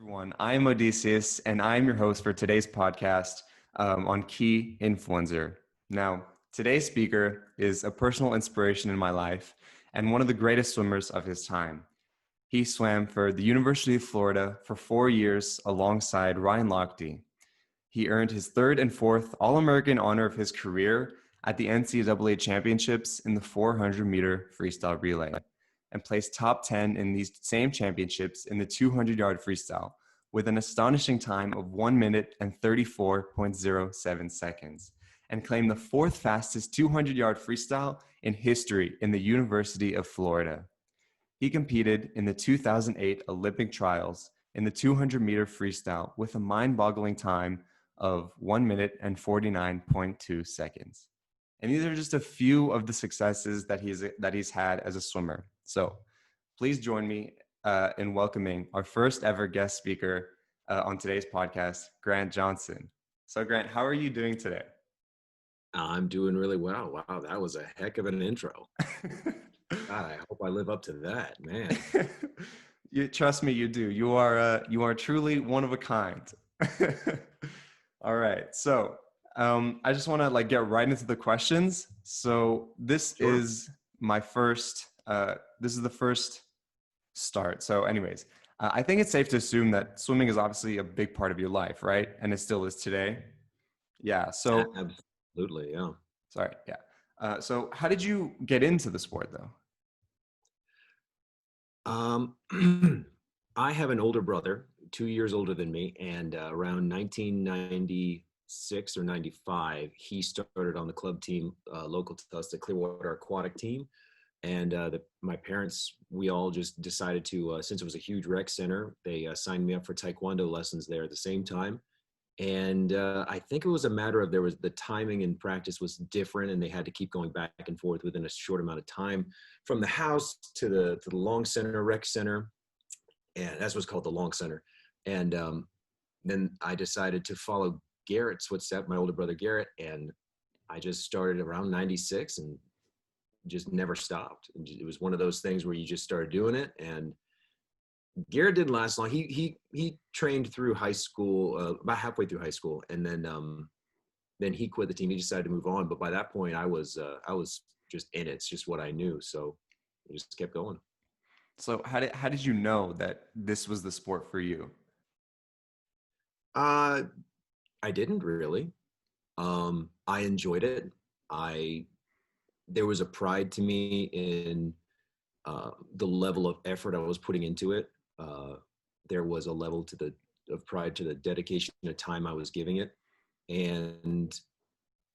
everyone. I'm Odysseus, and I'm your host for today's podcast on Key Influencer. Now, today's speaker is a personal inspiration in my life and one of the greatest swimmers of his time. He swam for the University of Florida for 4 years alongside Ryan Lochte. He earned his third and fourth All-American honor of his career at the NCAA Championships in the 400-meter freestyle relay, and placed top 10 in these same championships in the 200-yard freestyle with an astonishing time of 1 minute and 34.07 seconds, and claimed the fourth fastest 200-yard freestyle in history in the University of Florida. He competed in the 2008 Olympic trials in the 200-meter freestyle with a mind-boggling time of 1 minute and 49.2 seconds. And these are just a few of the successes that he's had as a swimmer. So please join me in welcoming our first ever guest speaker on today's podcast, Grant Johnson. So Grant, how are you doing today? I'm doing really well. Wow, that was a heck of an intro. God, I hope I live up to that, man. Trust me, you do. You are truly one of a kind. All right, so I just want to get right into the questions. So this Sure. is my first. This is the first start. So, anyways, I think it's safe to assume that swimming is obviously a big part of your life, right? And it still is today. Yeah. So, Absolutely, yeah. sorry. Yeah. So, how did you get into the sport, though? I have an older brother, 2 years older than me, and around 1996 or 95, he started on the club team local to us, the Clearwater Aquatic team. And my parents, we all just decided to, since it was a huge rec center, they signed me up for Taekwondo lessons there at the same time. And I think it was a matter of the timing and practice was different, and they had to keep going back and forth within a short amount of time from the house to the long center, rec center, and that's what's called the long center. And then I decided to follow Garrett's footstep, my older brother Garrett, and I just started around 96 and just never stopped. It was one of those things where you just started doing it, and Garrett didn't last long. He trained through high school, about halfway through high school, and then he quit the team. He decided to move on, but by that point, I was just in it. It's just what I knew, so I just kept going. So, how did you know that this was the sport for you? I didn't really. I enjoyed it. There was a pride to me in the level of effort I was putting into it. There was a level of pride to the dedication of time I was giving it. And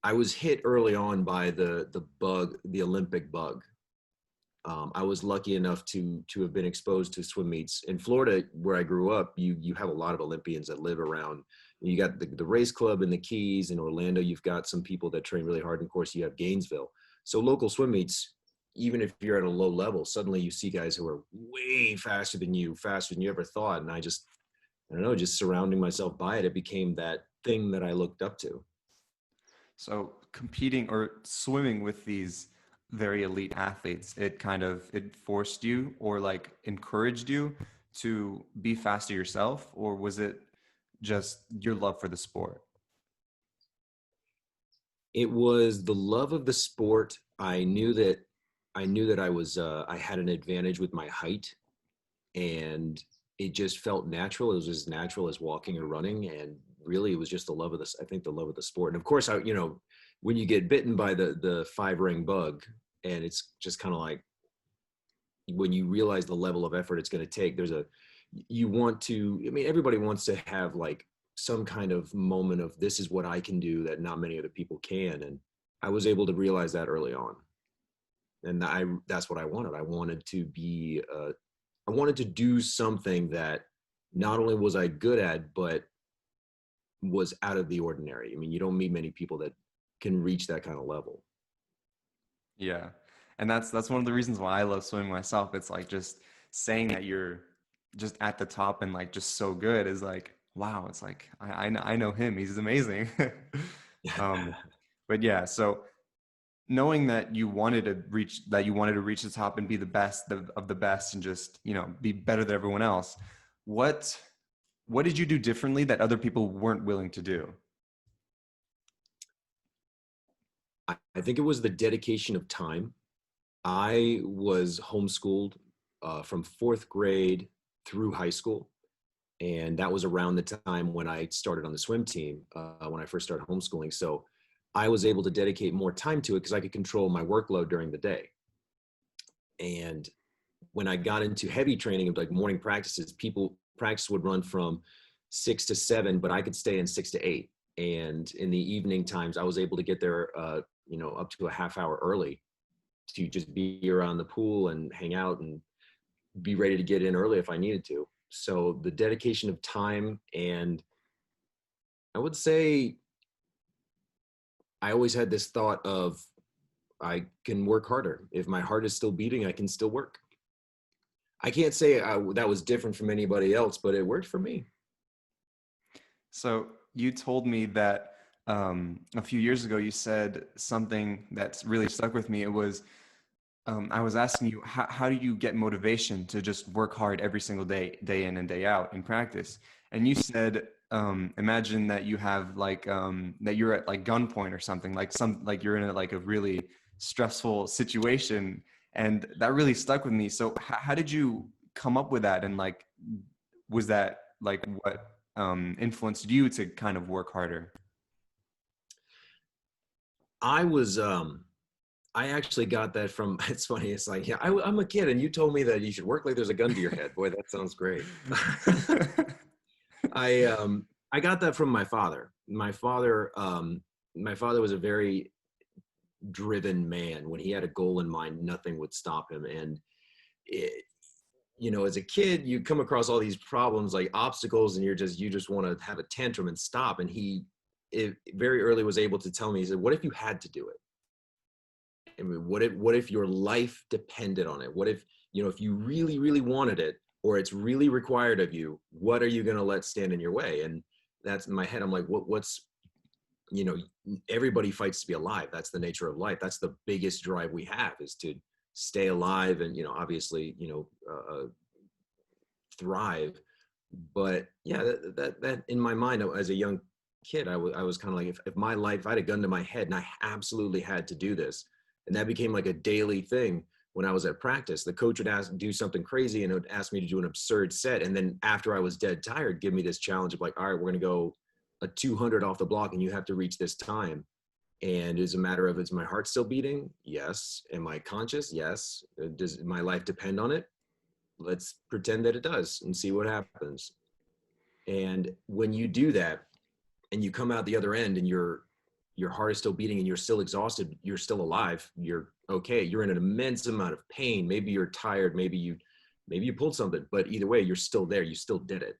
I was hit early on by the bug, the Olympic bug. I was lucky enough to have been exposed to swim meets in Florida, where I grew up. You have a lot of Olympians that live around. You got the race club in the Keys. In Orlando, you've got some people that train really hard. And of course, you have Gainesville. So local swim meets, even if you're at a low level, suddenly you see guys who are way faster than you ever thought. And I don't know, just surrounding myself by it, it became that thing that I looked up to. So, competing or swimming with these very elite athletes, it forced you or encouraged you to be faster yourself, or was it just your love for the sport? It was the love of the sport. I knew that I had an advantage with my height, and it just felt natural. It was as natural as walking or running, and really it was just the love of this. I think the love of the sport. And of course, when you get bitten by the 5-ring bug, and it's just kind of like when you realize the level of effort it's going to take, everybody wants to have some kind of moment of this is what I can do that not many other people can. And I was able to realize that early on. And that's what I wanted. I wanted to do something that not only was I good at, but was out of the ordinary. I mean, you don't meet many people that can reach that kind of level. Yeah. And that's one of the reasons why I love swimming myself. It's just saying that you're just at the top and just so good is wow, it's I know him. He's amazing. But yeah, so knowing that you wanted to reach the top and be the best of the best and just, be better than everyone else, what what did you do differently that other people weren't willing to do? I think it was the dedication of time. I was homeschooled from fourth grade through high school. And that was around the time when I started on the swim team, when I first started homeschooling. So I was able to dedicate more time to it because I could control my workload during the day. And when I got into heavy training of like morning practices, people practice would run from 6 to 7, but I could stay in 6 to 8. And in the evening times, I was able to get there, up to a half hour early to just be around the pool and hang out and be ready to get in early if I needed to. So the dedication of time, and I would say I always had this thought of I can work harder. If my heart is still beating, I can still work. I can't say that was different from anybody else, but it worked for me. So you told me that a few years ago you said something that's really stuck with me. It was I was asking you, how do you get motivation to just work hard every single day, day in and day out in practice? And you said, imagine that you have like, that you're at like gunpoint or something, like you're in like a really stressful situation. And that really stuck with me. So how did you come up with that? And like, was that like what influenced you to kind of work harder? I was, I actually got that from, it's funny. It's like, yeah, I'm a kid and you told me that you should work like there's a gun to your head. Boy, that sounds great. I got that from my father. My father was a very driven man. When he had a goal in mind, nothing would stop him. And it, as a kid, you come across all these problems like obstacles, and you just want to have a tantrum and stop. And very early was able to tell me, he said, "What if you had to do it? I mean, what if your life depended on it? What if if you really really wanted it, or it's really required of you? What are you going to let stand in your way?" And that's in my head. I'm like, what's you know everybody fights to be alive. That's the nature of life. That's the biggest drive we have, is to stay alive and obviously thrive. But yeah, that in my mind as a young kid, I was kind of like, if my life, if I had a gun to my head and I absolutely had to do this, and that became like a daily thing. When I was at practice, the coach would do something crazy and would ask me to do an absurd set, and then after I was dead tired, give me this challenge of like, all right, we're going to go a 200 off the block and you have to reach this time. And it's a matter of, is my heart still beating? Yes. Am I conscious? Yes. Does my life depend on it? Let's pretend that it does and see what happens. And when you do that and you come out the other end and your heart is still beating and you're still exhausted, you're still alive, you're okay, you're in an immense amount of pain, maybe you're tired, maybe you pulled something, but either way, you're still there, you still did it.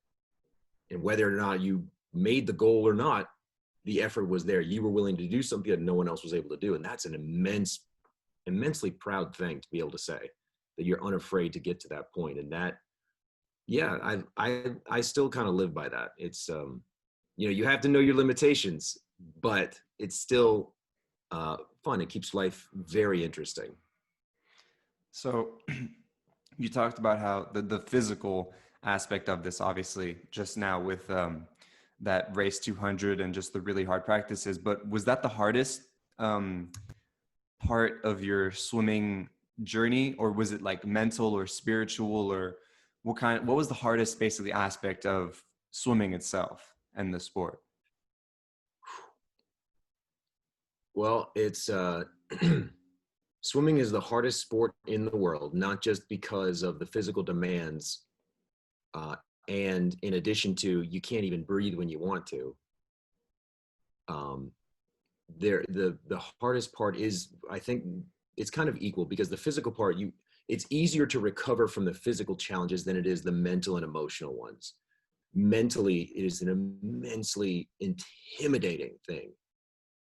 And whether or not you made the goal or not, the effort was there. You were willing to do something that no one else was able to do. And that's an immensely proud thing to be able to say, that you're unafraid to get to that point. And that, yeah, I still kind of live by that. It's you have to know your limitations, but it's still fun. It keeps life very interesting. So you talked about how the physical aspect of this, obviously, just now with that race 200 and just the really hard practices. But was that the hardest um, part of your swimming journey, or was it like mental or spiritual, or what was the hardest basically aspect of swimming itself and the sport? Well, it's swimming is the hardest sport in the world, not just because of the physical demands, uh, and in addition to, you can't even breathe when you want to. Um, the hardest part is, I think, it's kind of equal, because the physical part, it's easier to recover from the physical challenges than it is the mental and emotional ones. Mentally, it is an immensely intimidating thing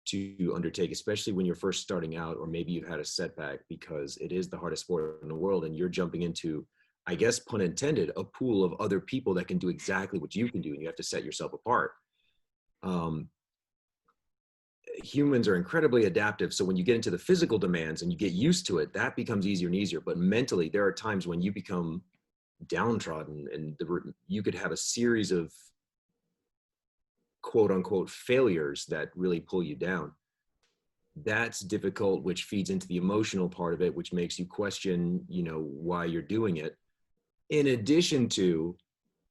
to undertake, especially when you're first starting out, or maybe you've had a setback, because it is the hardest sport in the world, and you're jumping into, I guess, pun intended, a pool of other people that can do exactly what you can do, and you have to set yourself apart. Um, Humans are incredibly adaptive, so when you get into the physical demands and you get used to it, that becomes easier and easier. But mentally, there are times when you become downtrodden, and you could have a series of quote unquote failures that really pull you down. That's difficult, which feeds into the emotional part of it, which makes you question, why you're doing it. In addition to,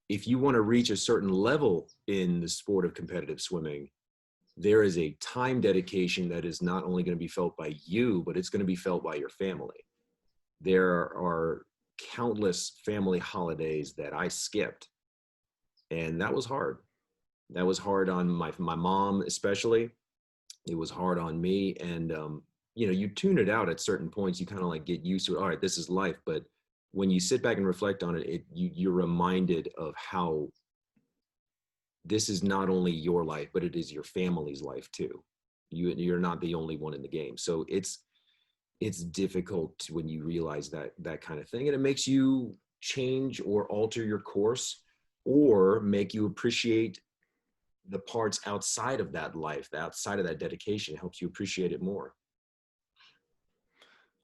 if you want to reach a certain level in the sport of competitive swimming, there is a time dedication that is not only going to be felt by you, but it's going to be felt by your family. There are countless family holidays that I skipped, and that was hard. That was hard on my mom, especially. It was hard on me, and you tune it out at certain points. You kind of like get used to it. All right, this is life. But when you sit back and reflect on it, you're reminded of how this is not only your life, but it is your family's life too. You're not the only one in the game. So it's difficult when you realize that kind of thing, and it makes you change or alter your course, or make you appreciate the parts outside of that life, outside of that dedication. It helps you appreciate it more.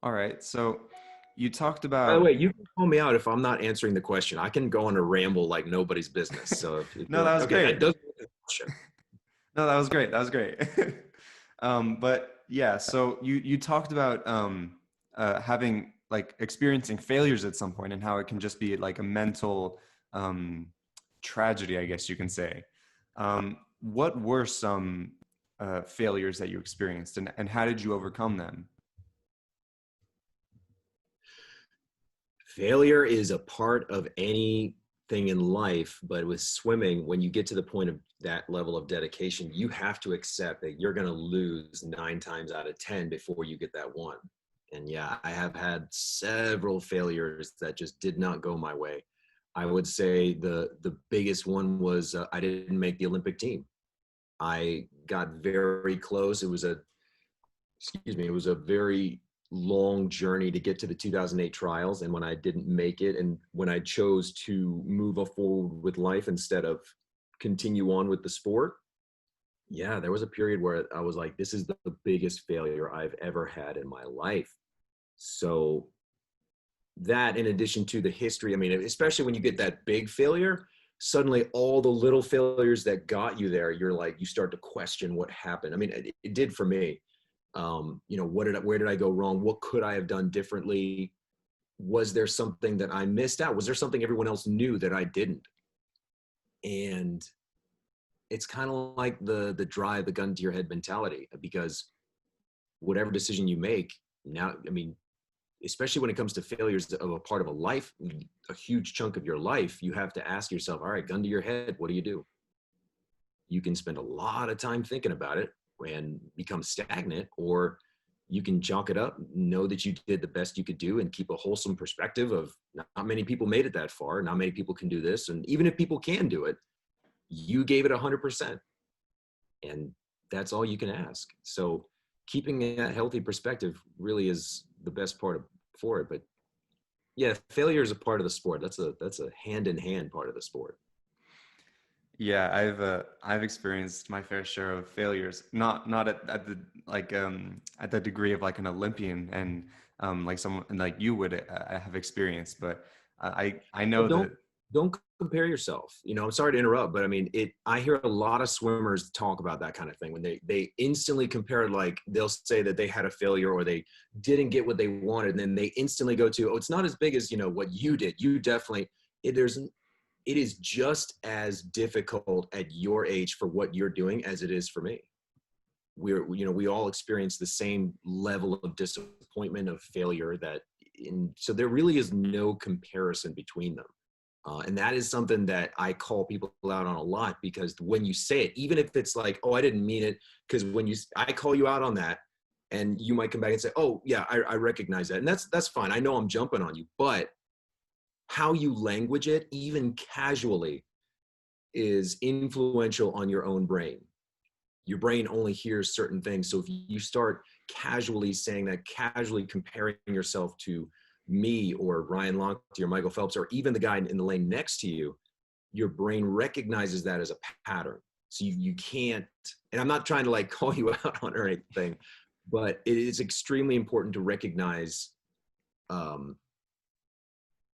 All right. So you talked By the about way, you can call me out if I'm not answering the question. I can go on a ramble like nobody's business. So if you're no, that like, was okay, that great. doesn't answer the question. No, that was great. That was great. But yeah, so you talked about having like experiencing failures at some point and how it can just be like a mental um, tragedy, I guess you can say. What were some failures that you experienced, and how did you overcome them? Failure is a part of anything in life, but with swimming, when you get to the point of that level of dedication, you have to accept that you're going to lose 9 times out of 10 before you get that one. And yeah, I have had several failures that just did not go my way. I would say the biggest one was I didn't make the Olympic team. I got very close. It was a very long journey to get to the 2008 trials. And when I didn't make it, and when I chose to move forward with life instead of continue on with the sport, yeah, there was a period where I was like, this is the biggest failure I've ever had in my life. So that, in addition to the history, I mean, especially when you get that big failure, suddenly all the little failures that got you there, you're like, you start to question what happened. I mean, it did for me. Where did I go wrong? What could I have done differently? Was there something that I missed out? Was there something everyone else knew that I didn't? And it's kind of like the drive, the gun to your head mentality, because whatever decision you make now, I mean, especially when it comes to failures of a part of a life, a huge chunk of your life, you have to ask yourself, all right, gun to your head, what do you do? You can spend a lot of time thinking about it and become stagnant, or you can chalk it up, know that you did the best you could do, and keep a wholesome perspective of not many people made it that far. Not many people can do this. And even if people can do it, you gave it 100%. And that's all you can ask. So keeping that healthy perspective really is the best for it. But yeah, failure is a part of the sport. That's a hand in hand part of the sport. Yeah, I've experienced my fair share of failures. Not at the like at the degree of like an Olympian and like someone like you would have experienced, but I Well, know that. don't compare yourself. I'm sorry to interrupt, but I mean, I hear a lot of swimmers talk about that kind of thing when they instantly compare. Like, they'll say that they had a failure or they didn't get what they wanted, and then they instantly go to, oh, it's not as big as what you did. You definitely it is just as difficult at your age for what you're doing as it is for me. We all experience the same level of disappointment, of failure, so there really is no comparison between them. And that is something that I call people out on a lot, because when you say it, even if it's like, oh, I didn't mean it, because I call you out on that, and you might come back and say, oh yeah, I recognize that. And that's fine. I know I'm jumping on you, but how you language it, even casually, is influential on your own brain. Your brain only hears certain things. So if you start casually saying that, casually comparing yourself to me or Ryan Lochte or Michael Phelps, or even the guy in the lane next to you, your brain recognizes that as a pattern. So you can't, and I'm not trying to like call you out on or anything, but it is extremely important to recognize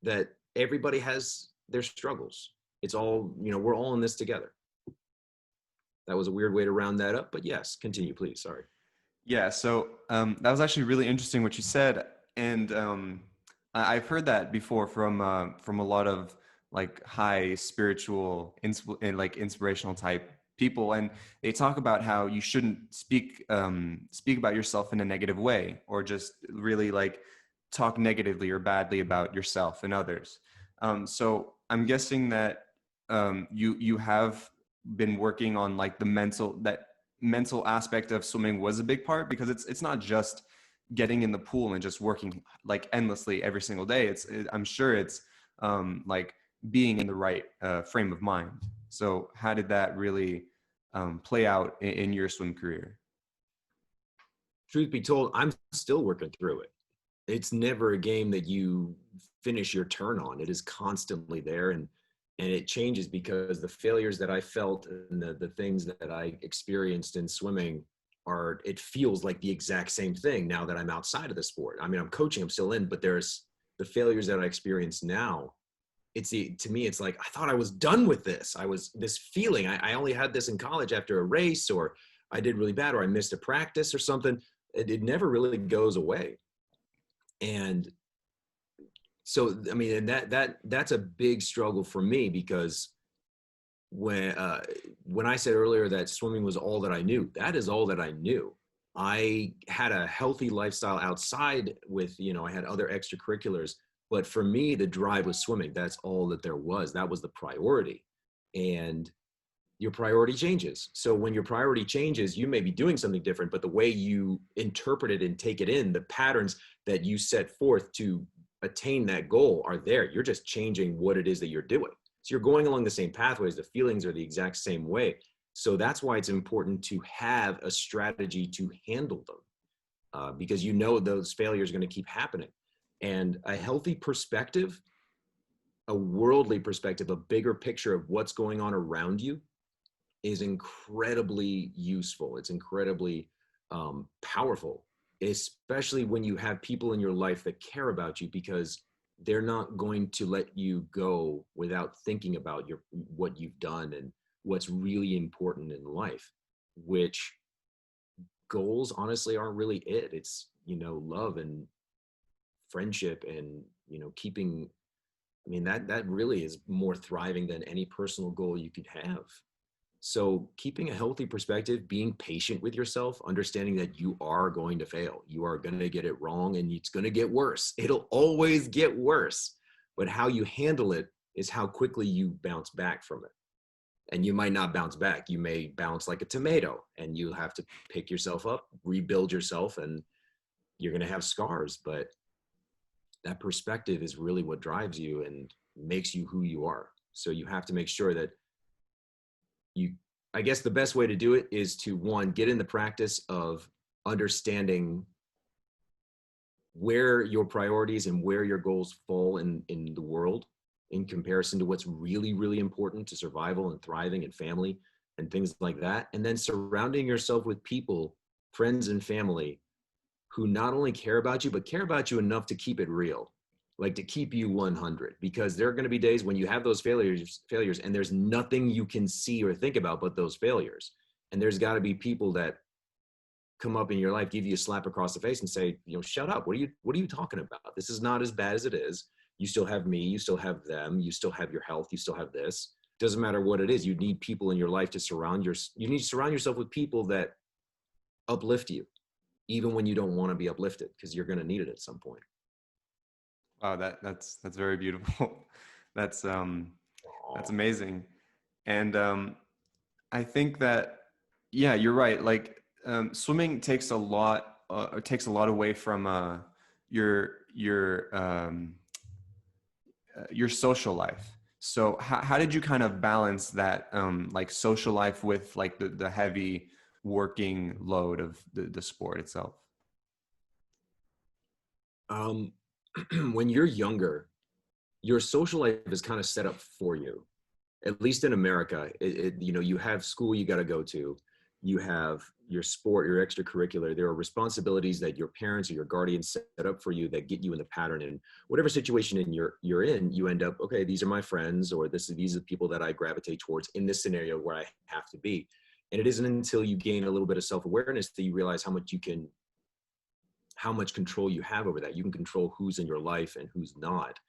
that everybody has their struggles. It's all, we're all in this together. that was a weird way to round that up, but yes, continue, please. Sorry. Yeah, so that was actually really interesting what you said, and I've heard that before from a lot of like high spiritual, and like inspirational type people, and they talk about how you shouldn't speak about yourself in a negative way, or just really like talk negatively or badly about yourself and others. So I'm guessing that you have been working on like the mental aspect of swimming was a big part, because it's not just getting in the pool and just working like endlessly every single day. I'm sure it's like being in the right frame of mind. So how did that really play out in your swim career? Truth be told, I'm still working through it. It's never a game that you finish your turn on. It is constantly there, and it changes because the failures that I felt and the things that I experienced in swimming are, it feels like the exact same thing now that I'm outside of the sport. I mean, I'm coaching, I'm still in, but there's the failures that I experience now. To me, it's like, I thought I was done with this. I was this feeling, I only had this in college after a race, or I did really bad, or I missed a practice or something. It never really goes away. And so, I mean, and that's a big struggle for me, because when I said earlier that swimming was all that I knew, that is all that I knew. I had a healthy lifestyle outside with, I had other extracurriculars, but for me, the drive was swimming. That's all that there was. That was the priority. And your priority changes. So when your priority changes, you may be doing something different, but the way you interpret it and take it in, the patterns that you set forth to attain that goal are there. You're just changing what it is that you're doing. So you're going along the same pathways. The feelings are the exact same way. So that's why it's important to have a strategy to handle them, because those failures are going to keep happening. And a healthy perspective, a worldly perspective, a bigger picture of what's going on around you is incredibly useful. It's incredibly powerful, especially when you have people in your life that care about you, because they're not going to let you go without thinking about what you've done and what's really important in life, which goals honestly aren't really it. It's, love and friendship and, keeping, I mean, that really is more thriving than any personal goal you could have. So keeping a healthy perspective, being patient with yourself, understanding that you are going to fail. You are going to get it wrong, and it's going to get worse. It'll always get worse. But how you handle it is how quickly you bounce back from it. And you might not bounce back. You may bounce like a tomato, and you'll have to pick yourself up, rebuild yourself, and you're going to have scars. But that perspective is really what drives you and makes you who you are. So you have to make sure that I guess the best way to do it is to, one, get in the practice of understanding where your priorities and where your goals fall in the world in comparison to what's really, really important to survival and thriving and family and things like that. And then surrounding yourself with people, friends and family, who not only care about you, but care about you enough to keep it real, like to keep you 100, because there are going to be days when you have those failures and there's nothing you can see or think about but those failures. And there's got to be people that come up in your life, give you a slap across the face and say, shut up. What are you talking about? This is not as bad as it is. You still have me, you still have them, you still have your health, you still have this. Doesn't matter what it is. You need people in your life you need to surround yourself with people that uplift you, even when you don't want to be uplifted, because you're going to need it at some point. Wow, that's very beautiful. That's Aw. amazing. And I think that, yeah, you're right. Like swimming takes a lot away from your social life. So how did you kind of balance that like social life with like the heavy working load of the sport itself? Um, when you're younger, your social life is kind of set up for you. At least in America, you have school you got to go to, you have your sport, your extracurricular. There are responsibilities that your parents or your guardians set up for you that get you in the pattern. And whatever situation you're in, you end up, okay, these are my friends, or these are the people that I gravitate towards in this scenario where I have to be. And it isn't until you gain a little bit of self-awareness that you realize how much control you have over that. You can control who's in your life and who's not.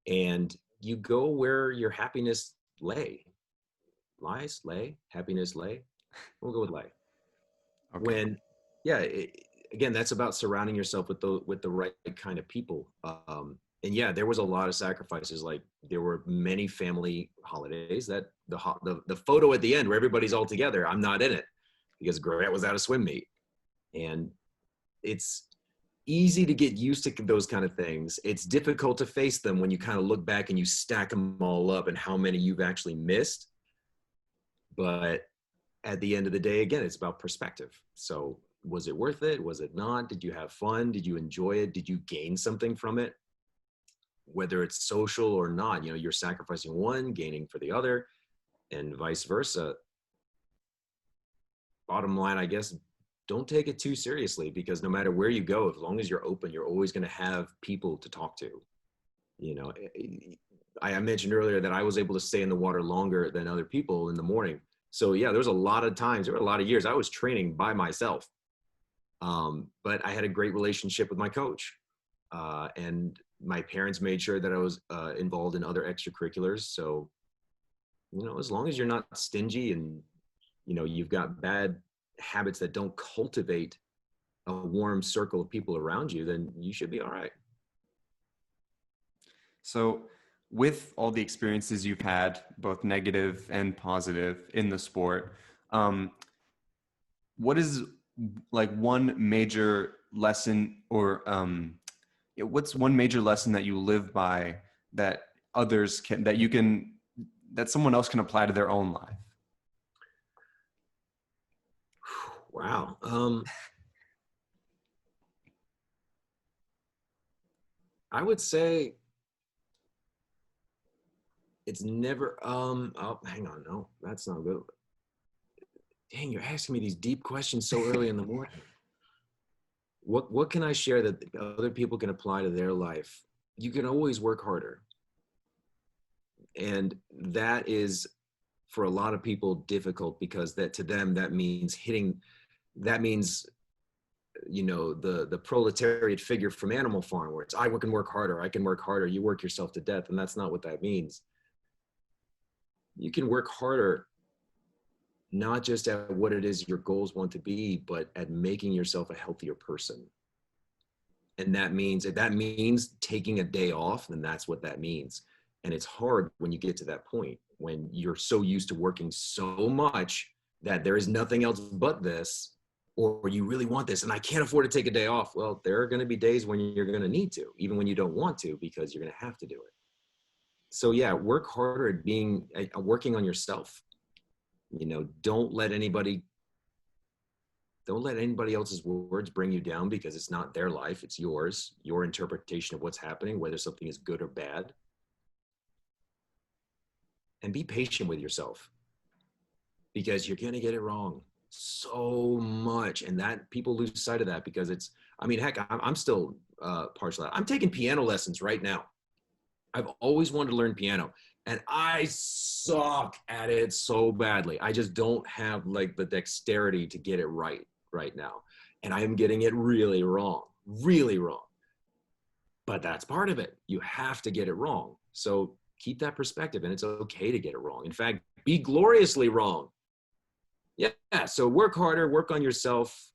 And you go where your happiness happiness lay. We'll go with lay. Okay. When, yeah, again, that's about surrounding yourself with the right kind of people. And yeah, there was a lot of sacrifices. Like there were many family holidays that the photo at the end where everybody's all together, I'm not in it because Grant was at a swim meet. And it's easy to get used to those kind of things. It's difficult to face them when you kind of look back and you stack them all up and how many you've actually missed. But at the end of the day, again, it's about perspective. So was it worth it? Was it not? Did you have fun? Did you enjoy it? Did you gain something from it? Whether it's social or not, you're sacrificing one, gaining for the other, and vice versa. Bottom line, I guess, don't take it too seriously, because no matter where you go, as long as you're open, you're always going to have people to talk to. I mentioned earlier that I was able to stay in the water longer than other people in the morning. So yeah, there was a lot of times, there were a lot of years I was training by myself. But I had a great relationship with my coach. And my parents made sure that I was involved in other extracurriculars. So, as long as you're not stingy and, you've got bad habits that don't cultivate a warm circle of people around you, then you should be all right. So with all the experiences you've had, both negative and positive in the sport, what is like one major lesson or what's one major lesson that you live by that others can, that someone else can apply to their own life? Wow. I would say it's never, oh, hang on. No, that's not good. Dang, you're asking me these deep questions so early in the morning. What can I share that other people can apply to their life? You can always work harder. And that is, for a lot of people, difficult, because that to them, that means the proletariat figure from Animal Farm, where it's I can work harder, you work yourself to death. And that's not what that means. You can work harder, not just at what it is your goals want to be, but at making yourself a healthier person. And if that means taking a day off, then that's what that means. And it's hard when you get to that point, when you're so used to working so much that there is nothing else but this, or you really want this and I can't afford to take a day off. Well, there are going to be days when you're going to need to, even when you don't want to, because you're going to have to do it. So yeah, work harder at working on yourself. Don't let anybody else's words bring you down, because it's not their life, it's yours, your interpretation of what's happening, whether something is good or bad. And be patient with yourself, because you're going to get it wrong so much. And that people lose sight of that, because heck, I'm still partial. I'm taking piano lessons right now. I've always wanted to learn piano, and I suck at it so badly. I just don't have like the dexterity to get it right now. And I am getting it really wrong. But that's part of it. You have to get it wrong. So keep that perspective, and it's okay to get it wrong. In fact, be gloriously wrong. Yeah. So work harder, work on yourself,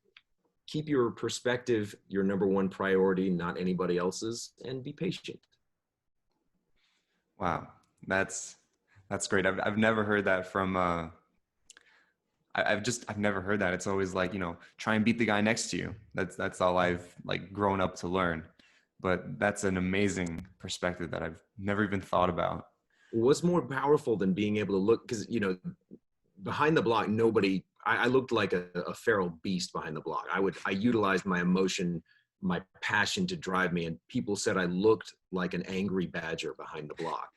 keep your perspective your number one priority, not anybody else's, and be patient. Wow. That's great. I've never heard that from, I've never heard that. It's always like, try and beat the guy next to you. That's all I've like grown up to learn. But that's an amazing perspective that I've never even thought about. What's more powerful than being able to look, because, behind the block, I looked like a feral beast behind the block. I utilized my emotion, my passion to drive me. And people said I looked like an angry badger behind the block.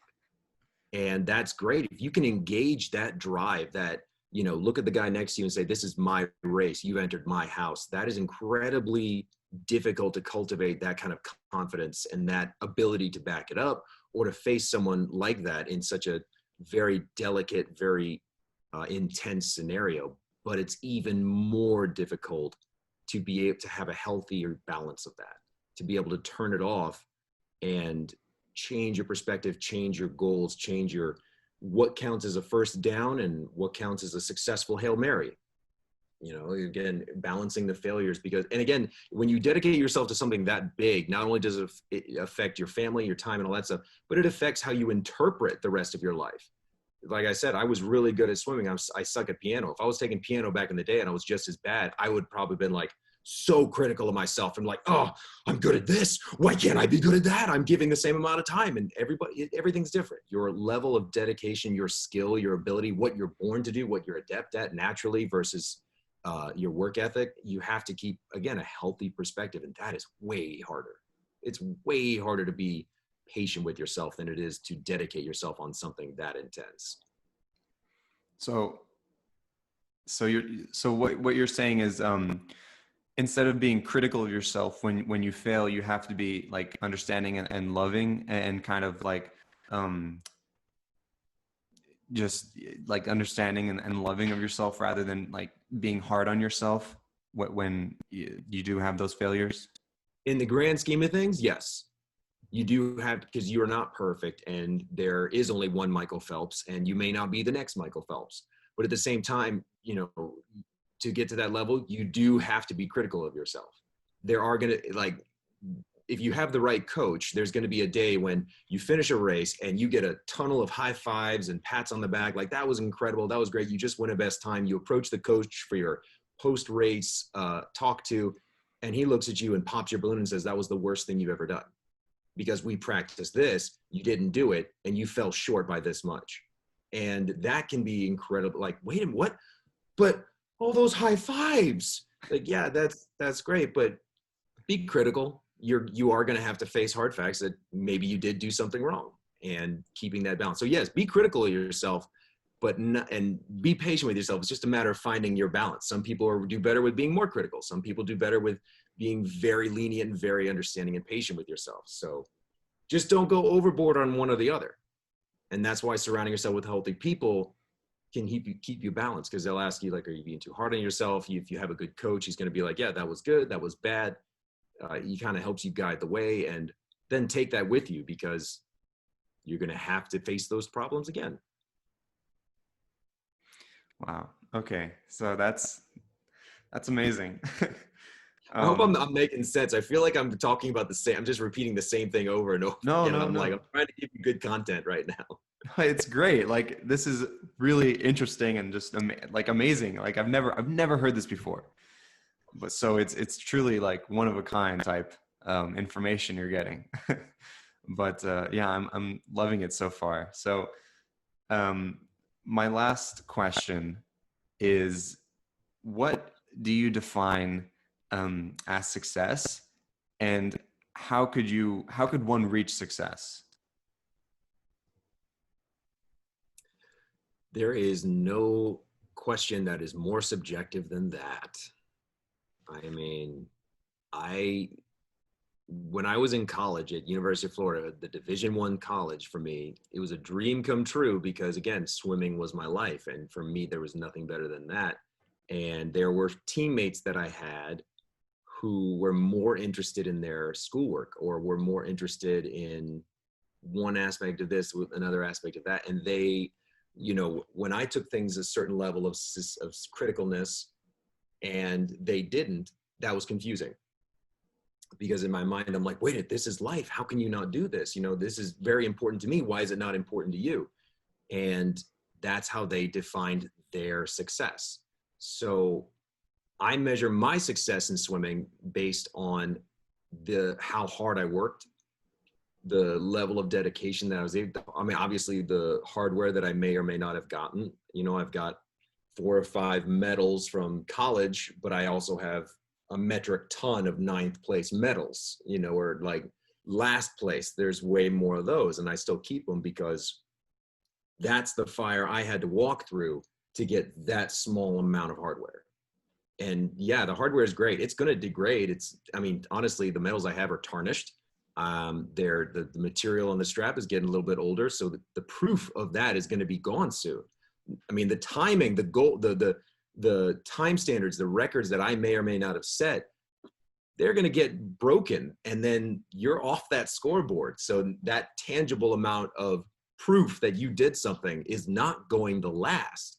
And that's great. If you can engage that drive, that, look at the guy next to you and say, this is my race, you've entered my house. That is incredibly difficult to cultivate, that kind of confidence and that ability to back it up, or to face someone like that in such a very delicate, very intense scenario. but it's even more difficult to be able to have a healthier balance of that, to be able to turn it off and change your perspective, change your goals, change your what counts as a first down and what counts as a successful Hail Mary. You know, again, balancing the failures, because, and again, when you dedicate yourself to something that big, not only does it affect your family, your time and all that stuff, but it affects how you interpret the rest of your life. Like I said, I was really good at swimming. I suck at piano. If I was taking piano back in the day and I was just as bad, I would probably been like so critical of myself and like, oh, I'm good at this. Why can't I be good at that? I'm giving the same amount of time. And everything's different. Your level of dedication, your skill, your ability, what you're born to do, what you're adept at naturally versus your work ethic, you have to keep, again, a healthy perspective. And that is way harder. It's way harder to be patient with yourself than it is to dedicate yourself on something that intense. So, what you're saying is, instead of being critical of yourself when you fail, you have to be like understanding and loving and kind of like, just like understanding and loving of yourself rather than like being hard on yourself when you do have those failures. In the grand scheme of things, yes, you do have, because you are not perfect and there is only one Michael Phelps and you may not be the next Michael Phelps. But at the same time, you know, to get to that level, you do have to be critical of yourself. There are going to, like, if you have the right coach, there's going to be a day when you finish a race and you get a tunnel of high fives and pats on the back. Like, that was incredible. That was great. You just won a best time. You approach the coach for your post-race talk to, and he looks at you and pops your balloon and says, that was the worst thing you've ever done. Because we practiced this, you didn't do it, and you fell short by this much. And that can be incredible. Like, wait a minute, what? But all those high fives. Like, yeah, that's great, but be critical. You are going to have to face hard facts that maybe you did do something wrong, and keeping that balance. So yes, be critical of yourself, but and be patient with yourself. It's just a matter of finding your balance. Some people do better with being more critical. Some people do better with being very lenient and very understanding and patient with yourself. So just don't go overboard on one or the other. And that's why surrounding yourself with healthy people can keep you balanced, because they'll ask you, like, are you being too hard on yourself? If you have a good coach, he's going to be like, yeah, that was good, that was bad. He kind of helps you guide the way, and then take that with you, because you're going to have to face those problems again. Wow. Okay. So that's amazing. I hope I'm making sense. I feel like I'm talking about the same. I'm just repeating the same thing over and over No, again. And no, I'm like, no. I'm trying to give you good content right now. It's great. Like, this is really interesting and just like amazing. Like, I've never heard this before. But so it's truly like one of a kind type information you're getting. But yeah, I'm loving it so far. So my last question is, what do you define as success, and how could one reach success? There is no question that is more subjective than that. I mean, when I was in college at University of Florida, the Division I college, for me, it was a dream come true, because again, swimming was my life. And for me, there was nothing better than that. And there were teammates that I had who were more interested in their schoolwork, or were more interested in one aspect of this with another aspect of that. And they, you know, when I took things a certain level of criticalness and they didn't, that was confusing. Because in my mind, I'm like, wait, this is life. How can you not do this? You know, this is very important to me. Why is it not important to you? And that's how they defined their success. So I measure my success in swimming based on how hard I worked, the level of dedication that I was able to, I mean, obviously the hardware that I may or may not have gotten. You know, I've got 4 or 5 medals from college, but I also have a metric ton of 9th place medals, you know, or like last place. There's way more of those, and I still keep them, because that's the fire I had to walk through to get that small amount of hardware. And yeah, the hardware is great. It's going to degrade. I mean, honestly, the medals I have are tarnished. The material on the strap is getting a little bit older. So the proof of that is going to be gone soon. I mean, the timing, the goal, the time standards, the records that I may or may not have set, they're going to get broken, and then you're off that scoreboard. So that tangible amount of proof that you did something is not going to last,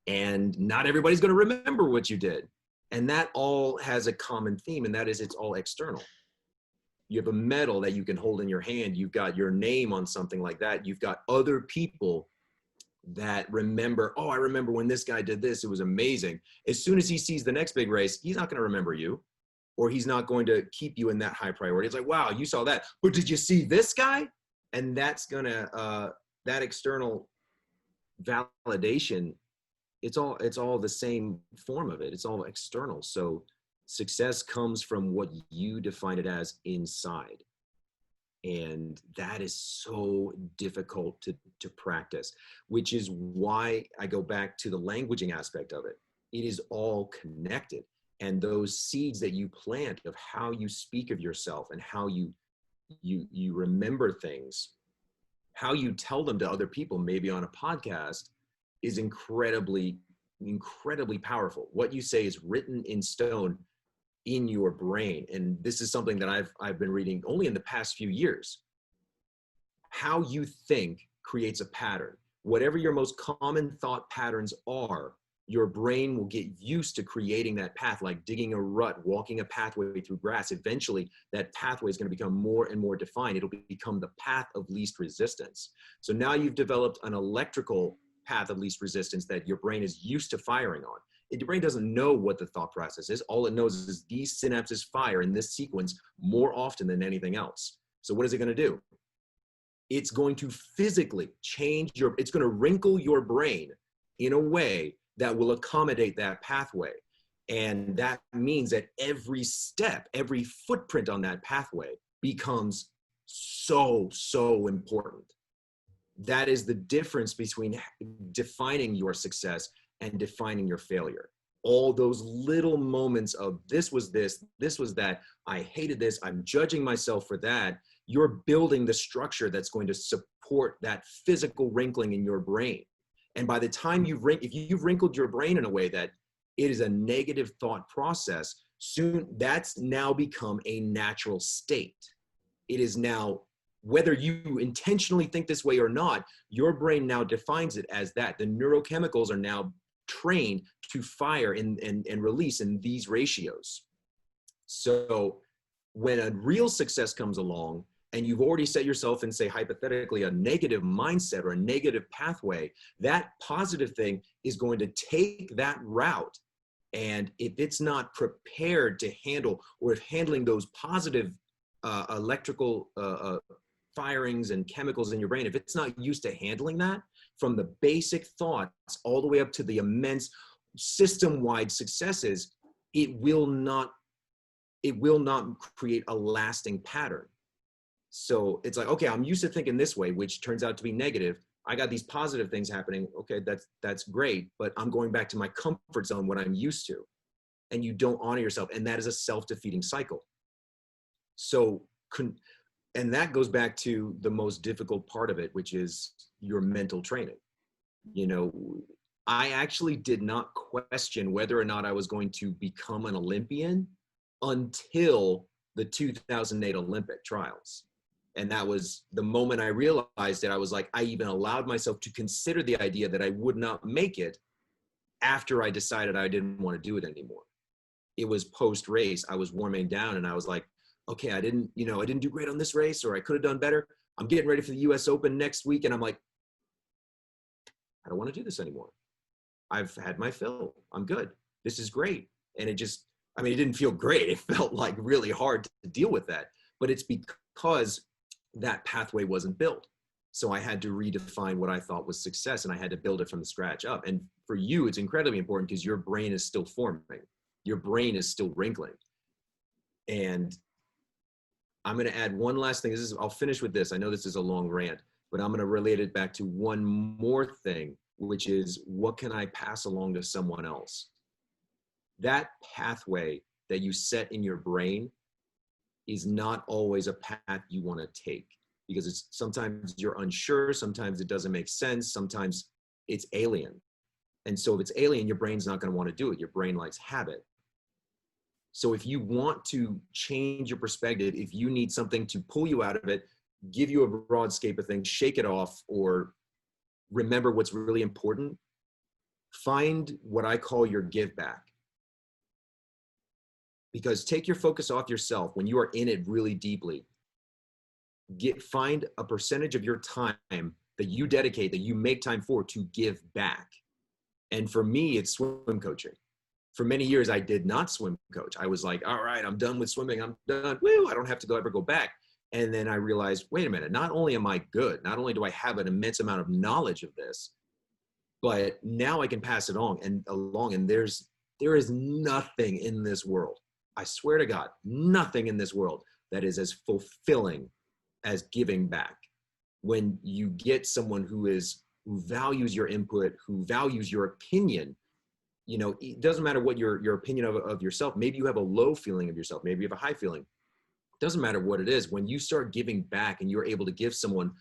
and not everybody's going to remember what you did. And that all has a common theme, and that is it's all external. You have a medal that you can hold in your hand. You've got your name on something like that. You've got other people that remember, oh, I remember when this guy did this, it was amazing. As soon as he sees the next big race, he's not going to remember you, or he's not going to keep you in that high priority. It's like, wow, you saw that, but did you see this guy? And that's gonna, that external validation, it's all the same form of it. It's all external. So success comes from what you define it as inside. And that is so difficult to practice, which is why I go back to the languaging aspect of it. It is all connected. And those seeds that you plant of how you speak of yourself and how you remember things, how you tell them to other people, maybe on a podcast, is incredibly, incredibly powerful. What you say is written in stone in your brain. And this is something that I've been reading only in the past few years. How you think creates a pattern. Whatever your most common thought patterns are, your brain will get used to creating that path, like digging a rut, walking a pathway through grass. Eventually, that pathway is going to become more and more defined. It'll become the path of least resistance. So now you've developed an electrical path of least resistance that your brain is used to firing on. Your brain doesn't know what the thought process is. All it knows is these synapses fire in this sequence more often than anything else. So what is it going to do? It's going to physically change it's going to wrinkle your brain in a way that will accommodate that pathway. And that means that every step, every footprint on that pathway becomes so, so important. That is the difference between defining your success and defining your failure. All those little moments of this was that, I hated this, I'm judging myself for that. You're building the structure that's going to support that physical wrinkling in your brain. And by the time if you've wrinkled your brain in a way that it is a negative thought process, soon that's now become a natural state. It is now, whether you intentionally think this way or not, your brain now defines it as that. The neurochemicals are now trained to fire and release in these ratios. So when a real success comes along and you've already set yourself in, say, hypothetically, a negative mindset or a negative pathway, that positive thing is going to take that route. And if it's not prepared to handle, or if handling those positive electrical firings and chemicals in your brain, if it's not used to handling that, from the basic thoughts all the way up to the immense system-wide successes, it will not create a lasting pattern. So it's like, okay, I'm used to thinking this way, which turns out to be negative. I got these positive things happening. Okay, that's great, but I'm going back to my comfort zone, what I'm used to. And you don't honor yourself. And that is a self-defeating cycle. So, and that goes back to the most difficult part of it, which is your mental training. You know, I actually did not question whether or not I was going to become an Olympian until the 2008 Olympic trials. And that was the moment I realized that I was like, I even allowed myself to consider the idea that I would not make it after I decided I didn't want to do it anymore. It was post-race. I was warming down and I was like, okay, I didn't do great on this race, or I could have done better. I'm getting ready for the US Open next week. And I'm like, I don't want to do this anymore. I've had my fill. I'm good. This is great. And it just, I mean, it didn't feel great. It felt like really hard to deal with that, but it's because that pathway wasn't built. So I had to redefine what I thought was success, and I had to build it from the scratch up. And for you, it's incredibly important because your brain is still forming. Your brain is still wrinkling. And I'm going to add one last thing. I'll finish with this. I know this is a long rant, but I'm going to relate it back to one more thing, which is, what can I pass along to someone else? That pathway that you set in your brain is not always a path you want to take, because sometimes you're unsure, sometimes it doesn't make sense, sometimes it's alien. And so if it's alien, your brain's not going to want to do it. Your brain likes habit. So if you want to change your perspective, if you need something to pull you out of it, give you a broad scape of things, shake it off, or remember what's really important, find what I call your give back. Because take your focus off yourself when you are in it really deeply. Find a percentage of your time that you dedicate, that you make time for, to give back. And for me, it's swim coaching. For many years, I did not swim coach. I was like, all right, I'm done with swimming. I'm done. Woo, I don't have to ever go back. And then I realized, wait a minute, not only am I good, not only do I have an immense amount of knowledge of this, but now I can pass it on and along. And there is nothing in this world, I swear to God, nothing in this world that is as fulfilling as giving back. When you get someone who values your input, who values your opinion, you know, it doesn't matter what your opinion of yourself. Maybe you have a low feeling of yourself. Maybe you have a high feeling. It doesn't matter what it is. When you start giving back and you're able to give someone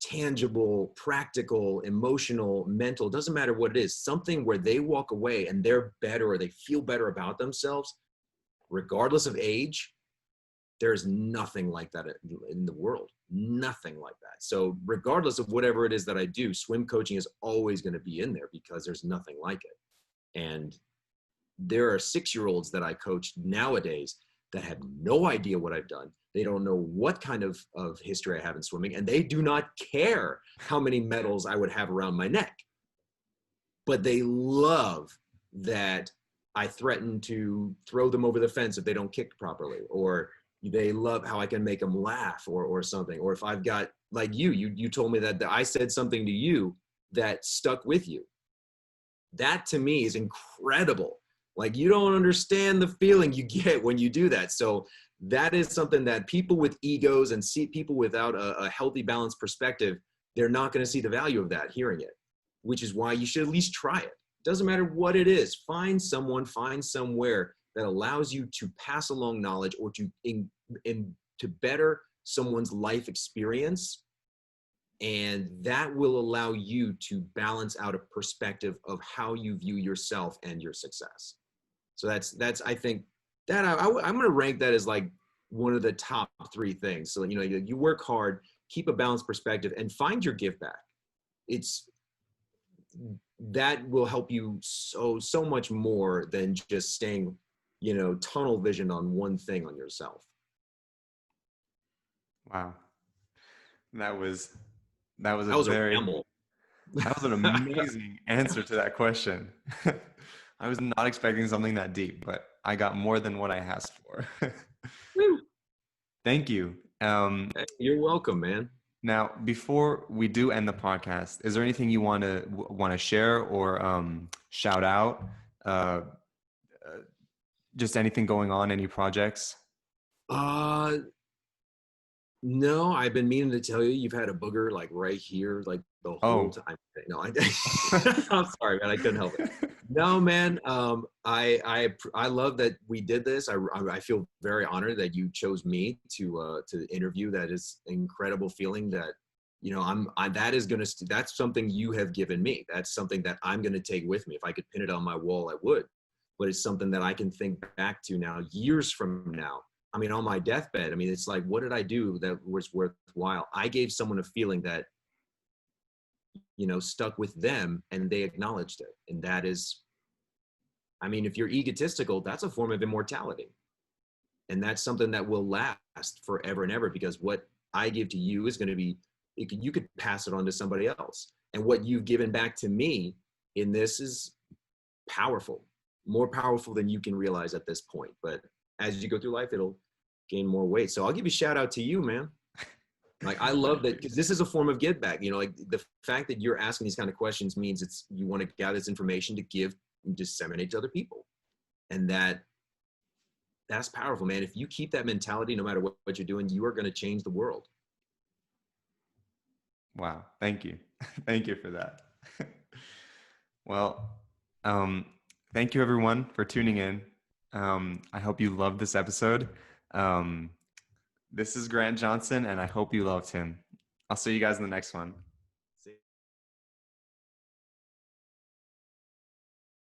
tangible, practical, emotional, mental, doesn't matter what it is, something where they walk away and they're better or they feel better about themselves, regardless of age, there's nothing like that in the world. Nothing like that. So regardless of whatever it is that I do, swim coaching is always going to be in there because there's nothing like it. And there are 6-year-olds that I coach nowadays that have no idea what I've done. They don't know what kind of history I have in swimming, and they do not care how many medals I would have around my neck. But they love that I threaten to throw them over the fence if they don't kick properly, or they love how I can make them laugh or something. Or if I've got, like you told me that I said something to you that stuck with you. That to me is incredible. Like, you don't understand the feeling you get when you do that. So that is something that people with egos and people without a healthy, balanced perspective, they're not going to see the value of that, hearing it, which is why you should at least try it. Doesn't matter what it is. Find somewhere that allows you to pass along knowledge or to better someone's life experience. And that will allow you to balance out a perspective of how you view yourself and your success. So that's I think that I'm going to rank that as like one of the top 3 things. So, you know, you work hard, keep a balanced perspective, and find your give back. That will help you so much more than just staying, you know, tunnel vision on one thing on yourself. Wow. That was That was a ramble. that was an amazing answer to that question. I was not expecting something that deep, but I got more than what I asked for. Thank you. You're welcome, man. Now, before we do end the podcast, is there anything you want to share or shout out? Just anything going on, any projects? No, I've been meaning to tell you, you've had a booger like right here, like the whole time. No, I'm sorry, man. I couldn't help it. No, man. I love that we did this. I feel very honored that you chose me to interview. That is an incredible feeling that, you know, that's something you have given me. That's something that I'm going to take with me. If I could pin it on my wall, I would, but it's something that I can think back to now, years from now. I mean, on my deathbed, I mean, it's like, what did I do that was worthwhile? I gave someone a feeling that, you know, stuck with them and they acknowledged it. And that is, I mean, if you're egotistical, that's a form of immortality. And that's something that will last forever and ever, because what I give to you is going to be, you could pass it on to somebody else. And what you've given back to me in this is powerful, more powerful than you can realize at this point. But as you go through life, it'll gain more weight. So I'll give you a shout out to you, man. Like, I love that, because this is a form of give back. You know, like the fact that you're asking these kind of questions means you want to gather this information to give and disseminate to other people. And that's powerful, man. If you keep that mentality, no matter what you're doing, you are going to change the world. Wow. Thank you. Thank you for that. Well, thank you everyone for tuning in. I hope you loved this episode. This is Grant Johnson, and I hope you loved him. I'll see you guys in the next one.